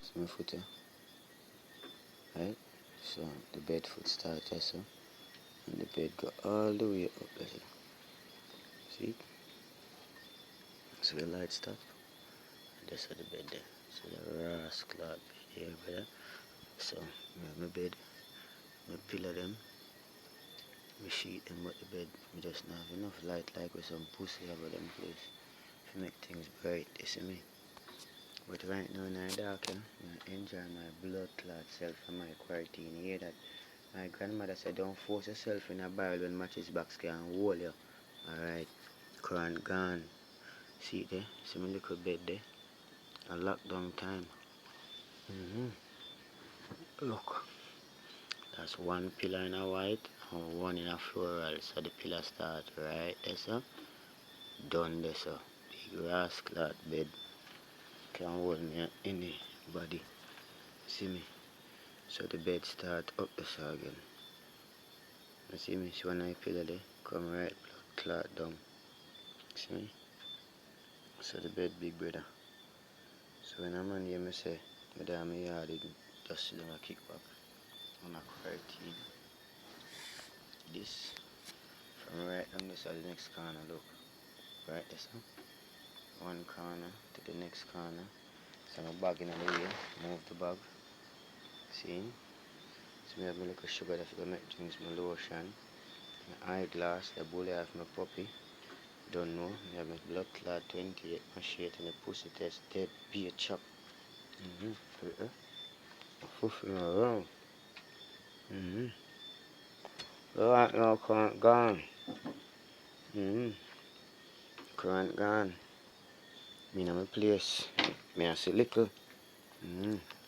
See my foot here? Right? So the bed foot starts here, so. And the bed go all the way up there. See? So the light stop. And that's how the bed there. So the rascal bed here, brother. So I have my bed, my pillow them, my sheet them, but the bed I just not have enough light like with some pussy over them place to make things bright, you see me? But right now in the dark, I enjoy my blood clot self and my quarantine. You hear that? My grandmother said don't force yourself in a barrel when matches box can hold you. Alright, current gone. See it there? See my little bed there? A lockdown time. Look. That's one pillar in a white and one in a floral. So the pillar start right there, so. Done there, so. Big grass cloth bed. Can hold me anybody. See me? So the bed start up the so again. You see me? See when I pillar there? Come right blood clot down. See me? So the bed big brother. So when a man hear me say, my damn yard didn't just sit down a kick back on a quarantine. This from right down this to the next corner, look. Right there, so. One corner to the next corner. So my bag in the way, move the bag. See? So I have my little sugar that I make drinks, my lotion, my eyeglass, the bully of my puppy. Don't know. I have my blood clot 28, my shit and the pussy test dead be a chop. Fuffing around. Right now, current gone. Current gone. Me in my place. Me I see little.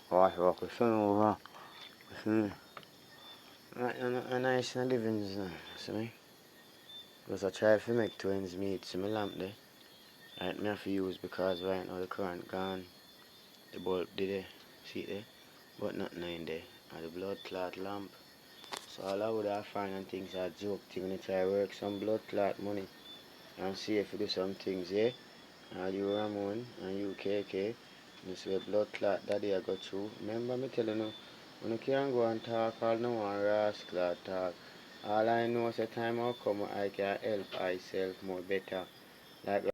Wash walk with son over. Right now, a nice in the living now. See me? Because I try to make twins meet. See my lamp there? Right, me have to use because right now the current gone. The bulb did there. See it there? But nothing in there. And the blood clot lamp. So all I would have find and things are joke thing when I try to work some blood clot money. And see if you do some things, yeah? And you Ramon and you KK. This way blood clot that day I got through. Remember me telling you, when you can't go and talk, all no one rascal talk. All I know is the time will come I can help myself more better. Like